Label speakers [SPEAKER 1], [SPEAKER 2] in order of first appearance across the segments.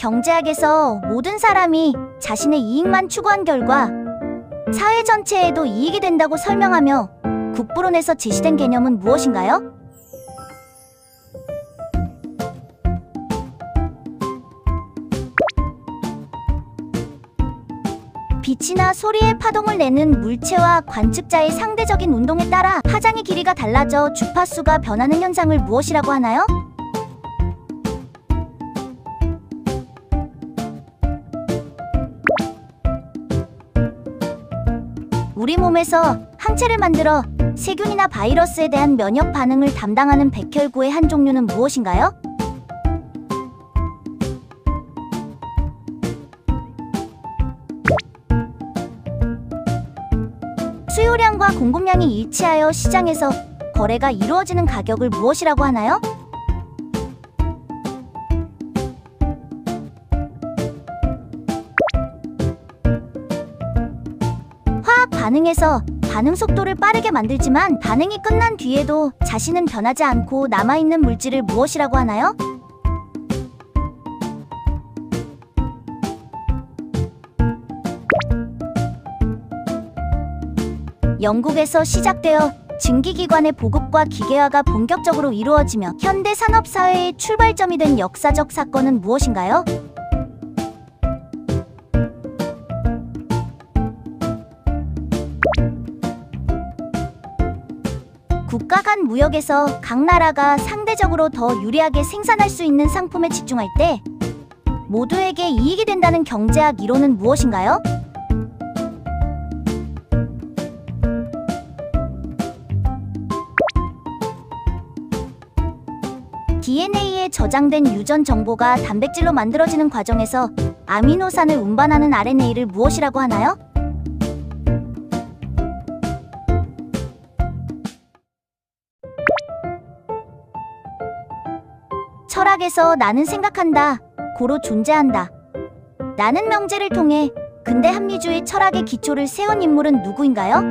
[SPEAKER 1] 경제학에서 모든 사람이 자신의 이익만 추구한 결과 사회 전체에도 이익이 된다고 설명하며 국부론에서 제시된 개념은 무엇인가요? 빛이나 소리의 파동을 내는 물체와 관측자의 상대적인 운동에 따라 파장의 길이가 달라져 주파수가 변하는 현상을 무엇이라고 하나요? 우리 몸에서 항체를 만들어 세균이나 바이러스에 대한 면역 반응을 담당하는 백혈구의 한 종류는 무엇인가요? 수요량과 공급량이 일치하여 시장에서 거래가 이루어지는 가격을 무엇이라고 하나요? 화학 반응에서 반응 속도를 빠르게 만들지만 반응이 끝난 뒤에도 자신은 변하지 않고 남아있는 물질을 무엇이라고 하나요? 영국에서 시작되어 증기기관의 보급과 기계화가 본격적으로 이루어지며 현대 산업사회의 출발점이 된 역사적 사건은 무엇인가요? 국가 간 무역에서 각 나라가 상대적으로 더 유리하게 생산할 수 있는 상품에 집중할 때 모두에게 이익이 된다는 경제학 이론은 무엇인가요? DNA에 저장된 유전 정보가 단백질로 만들어지는 과정에서 아미노산을 운반하는 RNA를 무엇이라고 하나요? 철학에서 나는 생각한다, 고로 존재한다. 나는 명제를 통해 근대 합리주의 철학의 기초를 세운 인물은 누구인가요?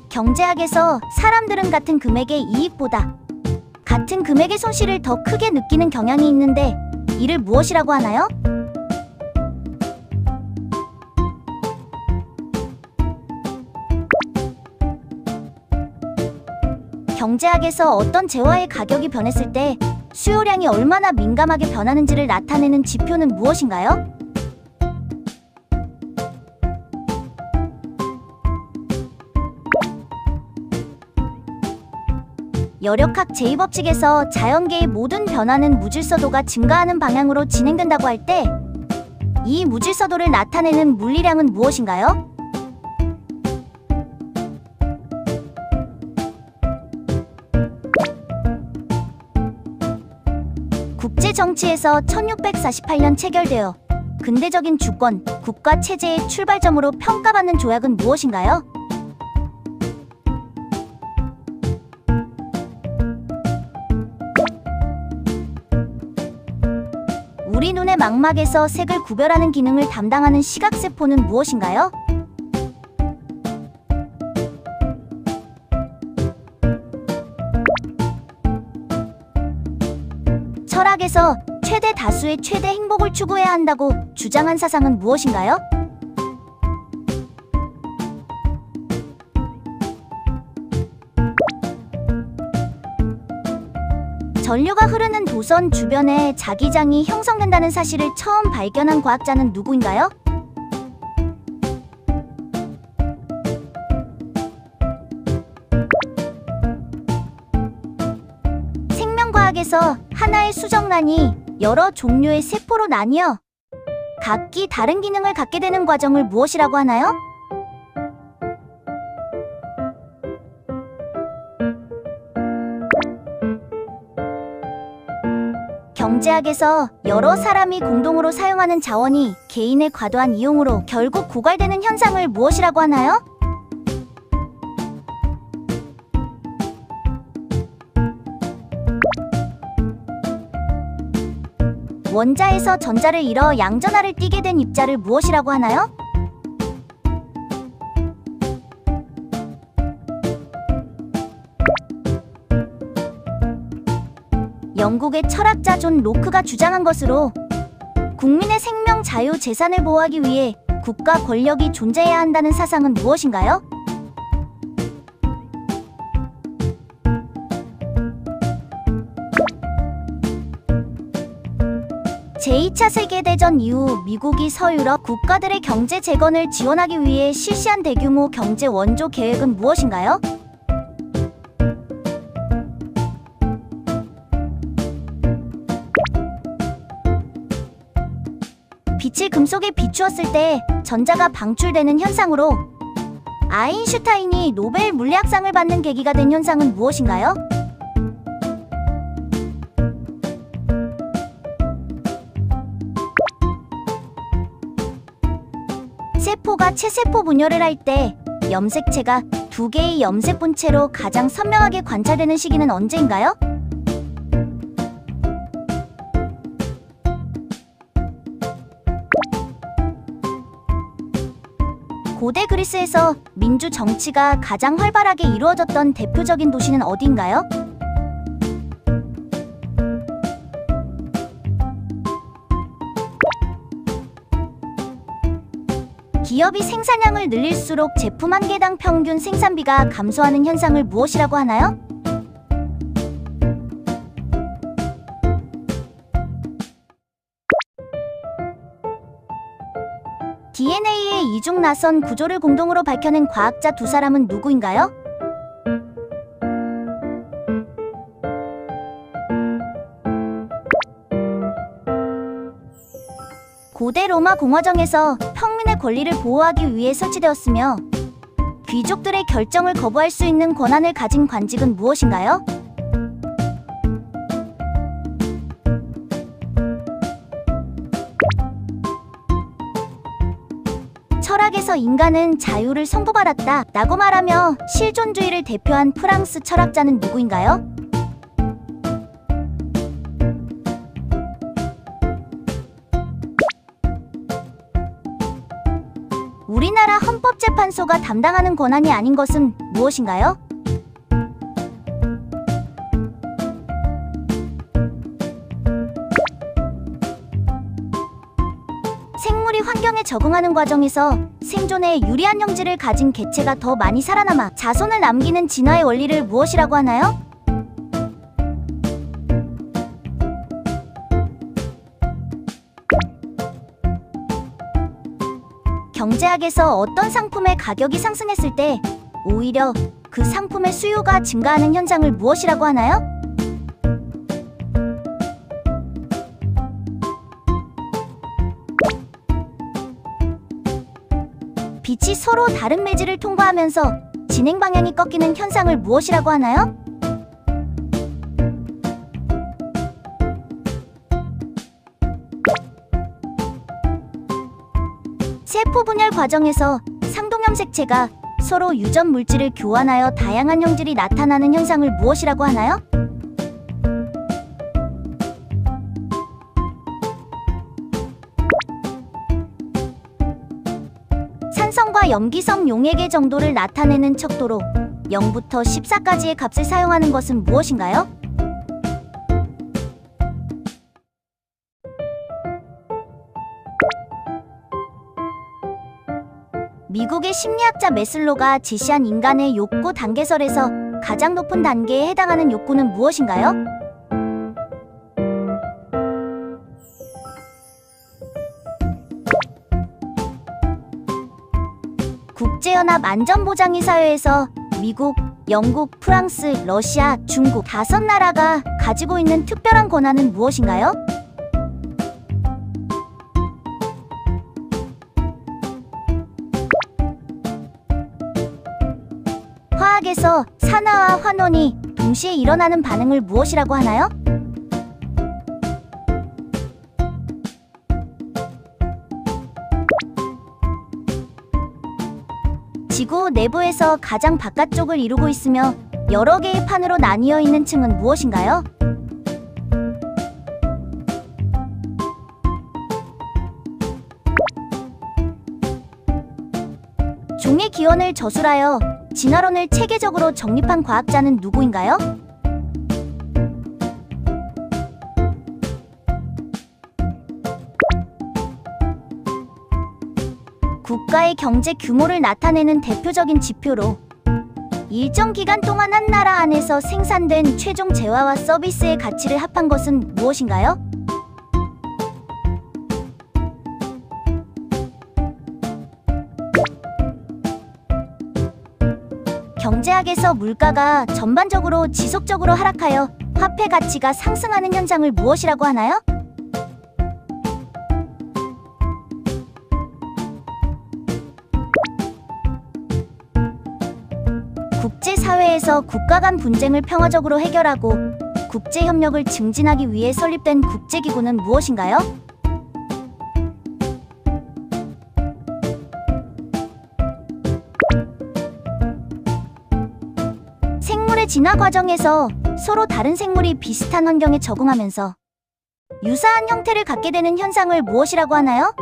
[SPEAKER 1] 경제학에서 사람들은 같은 금액의 이익보다 같은 금액의 손실을 더 크게 느끼는 경향이 있는데 이를 무엇이라고 하나요? 경제학에서 어떤 재화의 가격이 변했을 때 수요량이 얼마나 민감하게 변하는지를 나타내는 지표는 무엇인가요? 여력학 제2법칙에서 자연계의 모든 변화는 무질서도가 증가하는 방향으로 진행된다고 할 때 이 무질서도를 나타내는 물리량은 무엇인가요? 국제정치에서 1648년 체결되어 근대적인 주권, 국가 체제의 출발점으로 평가받는 조약은 무엇인가요? 우리 눈의 망막에서 색을 구별하는 기능을 담당하는 시각세포는 무엇인가요? 철학에서 최대 다수의 최대 행복을 추구해야 한다고 주장한 사상은 무엇인가요? 전류가 흐르는 도선 주변에 자기장이 형성된다는 사실을 처음 발견한 과학자는 누구인가요? 생명과학에서 하나의 수정란이 여러 종류의 세포로 나뉘어 각기 다른 기능을 갖게 되는 과정을 무엇이라고 하나요? 경제학에서 여러 사람이 공동으로 사용하는 자원이 개인의 과도한 이용으로 결국 고갈되는 현상을 무엇이라고 하나요? 원자에서 전자를 잃어 양전하를 띠게 된 입자를 무엇이라고 하나요? 영국의 철학자 존 로크가 주장한 것으로 국민의 생명, 자유, 재산을 보호하기 위해 국가 권력이 존재해야 한다는 사상은 무엇인가요? 제2차 세계대전 이후 미국이 서유럽 국가들의 경제 재건을 지원하기 위해 실시한 대규모 경제 원조 계획은 무엇인가요? 빛을 금속에 비추었을 때 전자가 방출되는 현상으로 아인슈타인이 노벨 물리학상을 받는 계기가 된 현상은 무엇인가요? 세포가 체세포 분열을 할 때 염색체가 두 개의 염색 본체로 가장 선명하게 관찰되는 시기는 언제인가요? 고대 그리스에서 민주 정치가 가장 활발하게 이루어졌던 대표적인 도시는 어디인가요? 기업이 생산량을 늘릴수록 제품 한 개당 평균 생산비가 감소하는 현상을 무엇이라고 하나요? DNA의 이중 나선 구조를 공동으로 밝혀낸 과학자 두 사람은 누구인가요? 고대 로마 공화정에서 평민의 권리를 보호하기 위해 설치되었으며 귀족들의 결정을 거부할 수 있는 권한을 가진 관직은 무엇인가요? 철학에서 인간은 자유를 선고받았다 라고 말하며 실존주의를 대표한 프랑스 철학자는 누구인가요? 우리나라 헌법재판소가 담당하는 권한이 아닌 것은 무엇인가요? 생물이 환경에 적응하는 과정에서 생존에 유리한 형질을 가진 개체가 더 많이 살아남아 자손을 남기는 진화의 원리를 무엇이라고 하나요? 경제학에서 어떤 상품의 가격이 상승했을 때 오히려 그 상품의 수요가 증가하는 현상을 무엇이라고 하나요? 빛이 서로 다른 매질을 통과하면서 진행 방향이 꺾이는 현상을 무엇이라고 하나요? 세포 분열 과정에서 상동염색체가 서로 유전 물질을 교환하여 다양한 형질이 나타나는 현상을 무엇이라고 하나요? 산성과 염기성 용액의 정도를 나타내는 척도로 0부터 14까지의 값을 사용하는 것은 무엇인가요? 미국의 심리학자 매슬로가 제시한 인간의 욕구 단계설에서 가장 높은 단계에 해당하는 욕구는 무엇인가요? 국제연합 안전보장이사회에서 미국, 영국, 프랑스, 러시아, 중국 5나라가 가지고 있는 특별한 권한은 무엇인가요? 화학에서 산화와 환원이 동시에 일어나는 반응을 무엇이라고 하나요? 지구 내부에서 가장 바깥쪽을 이루고 있으며 여러 개의 판으로 나뉘어 있는 층은 무엇인가요? 종의 기원을 저술하여 진화론을 체계적으로 정립한 과학자는 누구인가요? 국가의 경제 규모를 나타내는 대표적인 지표로 일정 기간 동안 한 나라 안에서 생산된 최종 재화와 서비스의 가치를 합한 것은 무엇인가요? 경제학에서 물가가 전반적으로 지속적으로 하락하여 화폐 가치가 상승하는 현상을 무엇이라고 하나요? 국제사회에서 국가 간 분쟁을 평화적으로 해결하고 국제협력을 증진하기 위해 설립된 국제기구는 무엇인가요? 생물의 진화 과정에서 서로 다른 생물이 비슷한 환경에 적응하면서 유사한 형태를 갖게 되는 현상을 무엇이라고 하나요?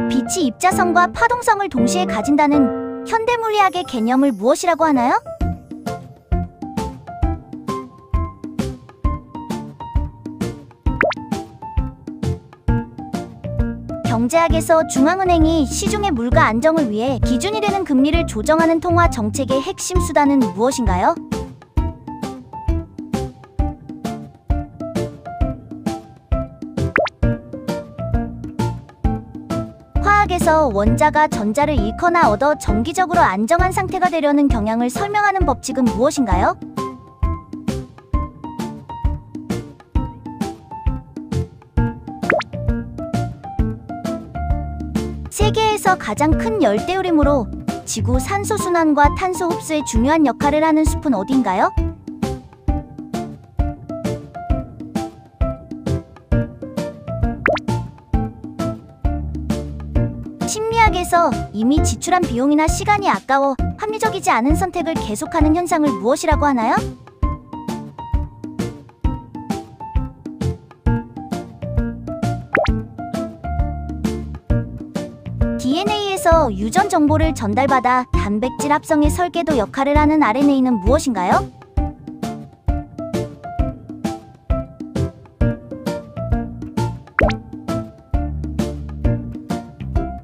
[SPEAKER 1] 빛이 입자성과 파동성을 동시에 가진다는 현대물리학의 개념을 무엇이라고 하나요? 경제학에서 중앙은행이 시중의 물가 안정을 위해 기준이 되는 금리를 조정하는 통화 정책의 핵심 수단은 무엇인가요? 화학에서 원자가 전자를 잃거나 얻어 정기적으로 안정한 상태가 되려는 경향을 설명하는 법칙은 무엇인가요? 세계에서 가장 큰 열대우림으로 지구 산소 순환과 탄소 흡수에 중요한 역할을 하는 숲은 어디인가요? 심리학에서 이미 지출한 비용이나 시간이 아까워 합리적이지 않은 선택을 계속하는 현상을 무엇이라고 하나요? DNA에서 유전 정보를 전달받아 단백질 합성의 설계도 역할을 하는 RNA는 무엇인가요?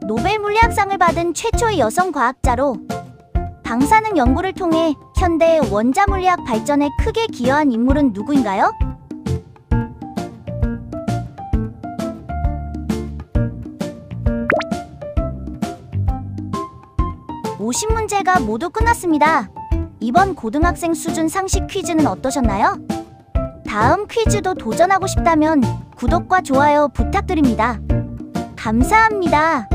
[SPEAKER 1] 노벨 물리학상을 받은 최초의 여성 과학자로 방사능 연구를 통해 현대 원자 물리학 발전에 크게 기여한 인물은 누구인가요? 50문제가 모두 끝났습니다. 이번 고등학생 수준 상식 퀴즈는 어떠셨나요? 다음 퀴즈도 도전하고 싶다면 구독과 좋아요 부탁드립니다. 감사합니다.